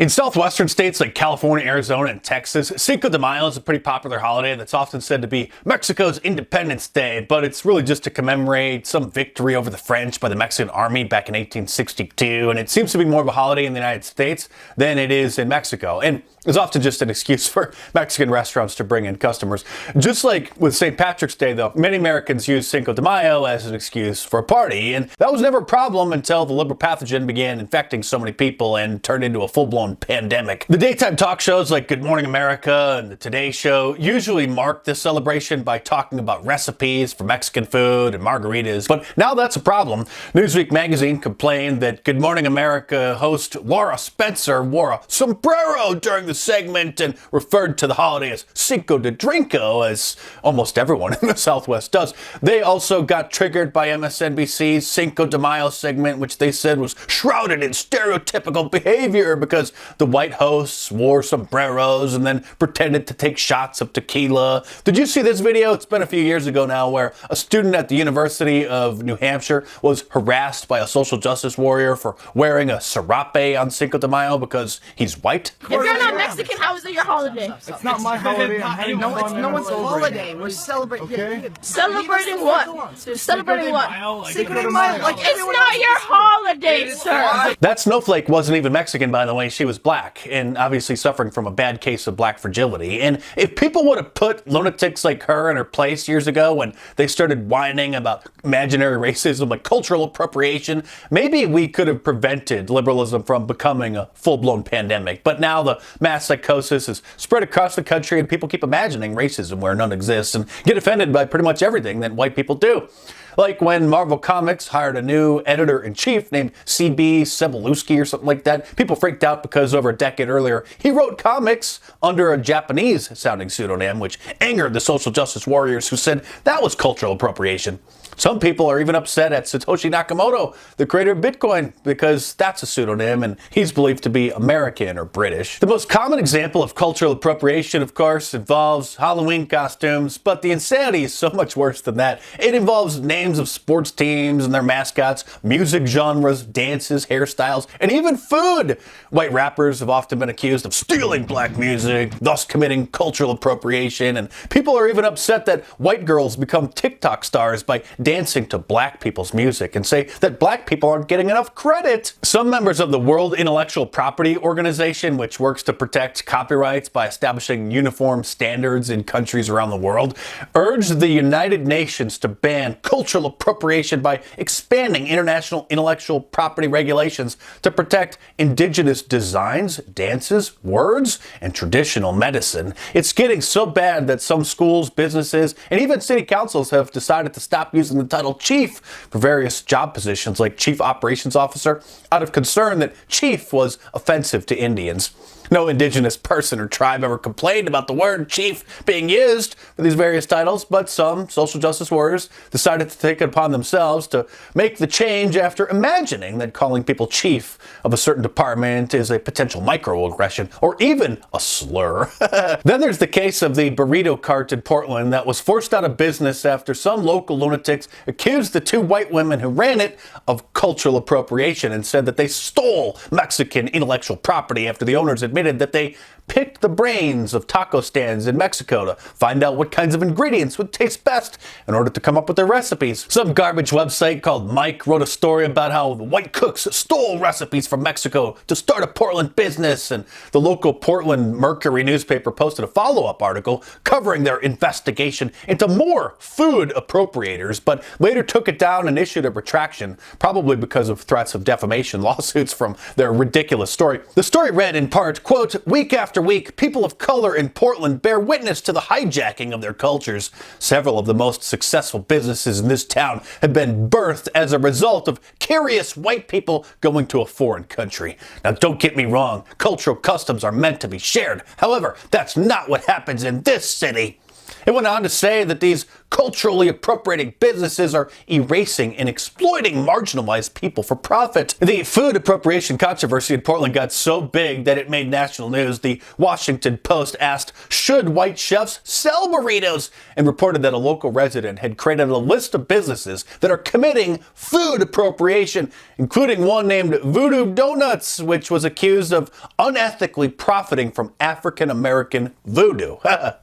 In southwestern states like California, Arizona, and Texas, Cinco de Mayo is a pretty popular holiday that's often said to be Mexico's Independence Day, but it's really just to commemorate some victory over the French by the Mexican army back in 1862, and it seems to be more of a holiday in the United States than it is in Mexico. And it's often just an excuse for Mexican restaurants to bring in customers. Just like with St. Patrick's Day, though, many Americans use Cinco de Mayo as an excuse for a party, and that was never a problem until the liberal pathogen began infecting so many people and turned into a full-blown pandemic. The daytime talk shows like Good Morning America and the Today Show usually mark this celebration by talking about recipes for Mexican food and margaritas, but now that's a problem. Newsweek magazine complained that Good Morning America host Laura Spencer wore a sombrero during the segment and referred to the holiday as Cinco de Drinko, as almost everyone in the Southwest does. They also got triggered by MSNBC's Cinco de Mayo segment, which they said was shrouded in stereotypical behavior because the white hosts wore sombreros and then pretended to take shots of tequila. Did you see this video? It's been a few years ago now, where a student at the University of New Hampshire was harassed by a social justice warrior for wearing a serape on Cinco de Mayo because he's white. If you're not Mexican, how is it your holiday? It's not my holiday. No, it's no one's holiday. We're celebrating. Okay. Celebrating what? Celebrating what? Cinco de Mayo. Like It's not your holiday, sir. That snowflake wasn't even Mexican, by the way. She was black and obviously suffering from a bad case of black fragility. And if people would have put lunatics like her in her place years ago when they started whining about imaginary racism, like cultural appropriation, maybe we could have prevented liberalism from becoming a full-blown pandemic. But now the mass psychosis is spread across the country and people keep imagining racism where none exists and get offended by pretty much everything that white people do. Like when Marvel Comics hired a new editor-in-chief named C.B. Cebulski or something like that. People freaked out because over a decade earlier, he wrote comics under a Japanese-sounding pseudonym, which angered the social justice warriors who said that was cultural appropriation. Some people are even upset at Satoshi Nakamoto, the creator of Bitcoin, because that's a pseudonym and he's believed to be American or British. The most common example of cultural appropriation, of course, involves Halloween costumes, but the insanity is so much worse than that. It involves names of sports teams and their mascots, music genres, dances, hairstyles, and even food. White rappers have often been accused of stealing black music, thus committing cultural appropriation, and people are even upset that white girls become TikTok stars by dancing to black people's music and say that black people aren't getting enough credit. Some members of the World Intellectual Property Organization, which works to protect copyrights by establishing uniform standards in countries around the world, urged the United Nations to ban cultural appropriation by expanding international intellectual property regulations to protect indigenous designs, dances, words, and traditional medicine. It's getting so bad that some schools, businesses, and even city councils have decided to stop using the title chief for various job positions like chief operations officer out of concern that chief was offensive to Indians. No indigenous person or tribe ever complained about the word chief being used for these various titles, but some social justice warriors decided to take it upon themselves to make the change after imagining that calling people chief of a certain department is a potential microaggression or even a slur. Then there's the case of the burrito cart in Portland that was forced out of business after some local lunatics accused the two white women who ran it of cultural appropriation and said that they stole Mexican intellectual property after the owners admitted that they picked the brains of taco stands in Mexico to find out what kinds of ingredients would taste best in order to come up with their recipes. Some garbage website called Mike wrote a story about how the white cooks stole recipes from Mexico to start a Portland business, and the local Portland Mercury newspaper posted a follow-up article covering their investigation into more food appropriators, but later took it down and issued a retraction, probably because of threats of defamation lawsuits from their ridiculous story. The story read in part, quote, "Week after week, people of color in Portland bear witness to the hijacking of their cultures. Several of the most successful businesses in this town have been birthed as a result of curious white people going to a foreign country. Now, don't get me wrong, cultural customs are meant to be shared. However, that's not what happens in this city." It went on to say that these culturally appropriating businesses are erasing and exploiting marginalized people for profit. The food appropriation controversy in Portland got so big that it made national news. The Washington Post asked, should white chefs sell burritos? And reported that a local resident had created a list of businesses that are committing food appropriation, including one named Voodoo Donuts, which was accused of unethically profiting from African American voodoo.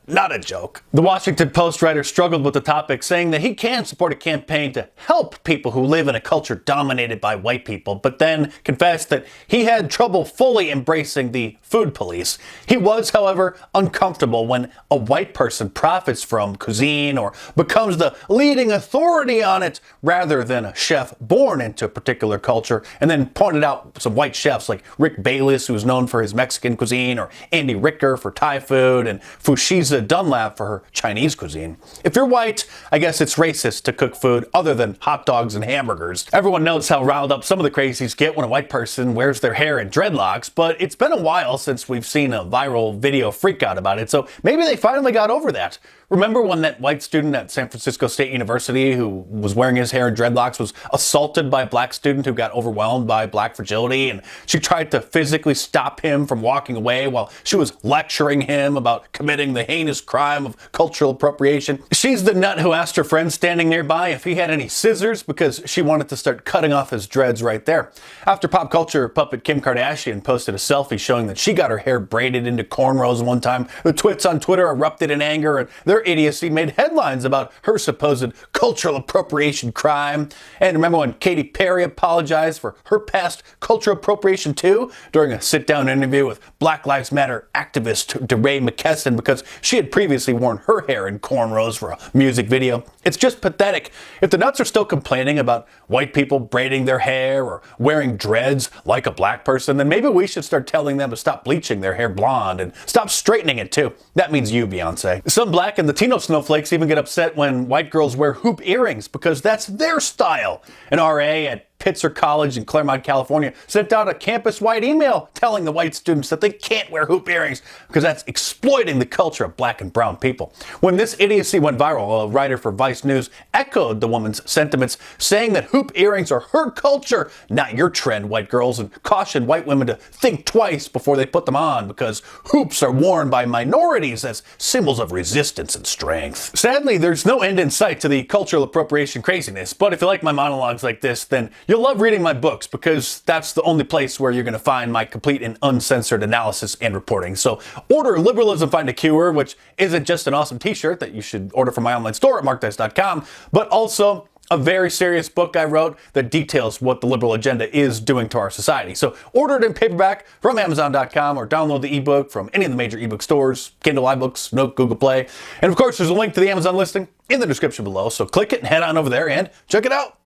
Not a joke. The Washington Post writer struggled with the topic, saying that he can support a campaign to help people who live in a culture dominated by white people, but then confessed that he had trouble fully embracing the food police. He was, however, uncomfortable when a white person profits from cuisine or becomes the leading authority on it rather than a chef born into a particular culture, and then pointed out some white chefs like Rick Bayless, who's known for his Mexican cuisine, or Andy Ricker for Thai food, and Fushiza Dunlap for her Chinese cuisine. If you're white, I guess it's racist to cook food other than hot dogs and hamburgers. Everyone knows how riled up some of the crazies get when a white person wears their hair in dreadlocks, but it's been a while since we've seen a viral video freak out about it, so maybe they finally got over that. Remember when that white student at San Francisco State University who was wearing his hair in dreadlocks was assaulted by a black student who got overwhelmed by black fragility, and she tried to physically stop him from walking away while she was lecturing him about committing the heinous crime of cultural appropriation? She's the nut who asked her friend standing nearby if he had any scissors because she wanted to start cutting off his dreads right there. After pop culture puppet Kim Kardashian posted a selfie showing that she got her hair braided into cornrows one time, the twits on Twitter erupted in anger, and their idiocy made headlines about her supposed cultural appropriation crime. And remember when Katy Perry apologized for her past cultural appropriation too during a sit-down interview with Black Lives Matter activist DeRay McKesson because she had previously worn her hair in cornrows for a music video? It's just pathetic. If the nuts are still complaining about white people braiding their hair or wearing dreads like a black person, then maybe we should start telling them to stop bleaching their hair blonde and stop straightening it too. That means you, Beyonce. Some black and Latino snowflakes even get upset when white girls wear hoop earrings because that's their style. An RA at Pitzer College in Claremont, California, sent out a campus-wide email telling the white students that they can't wear hoop earrings because that's exploiting the culture of black and brown people. When this idiocy went viral, a writer for Vice News echoed the woman's sentiments, saying that hoop earrings are her culture, not your trend, white girls, and cautioned white women to think twice before they put them on because hoops are worn by minorities as symbols of resistance and strength. Sadly, there's no end in sight to the cultural appropriation craziness, but if you like my monologues like this, then you'll love reading my books because that's the only place where you're going to find my complete and uncensored analysis and reporting. So order Liberalism Find a Cure, which isn't just an awesome t-shirt that you should order from my online store at markdice.com, but also a very serious book I wrote that details what the liberal agenda is doing to our society. So order it in paperback from Amazon.com or download the ebook from any of the major ebook stores, Kindle, iBooks, Nook, Google Play. And of course, there's a link to the Amazon listing in the description below. So click it and head on over there and check it out.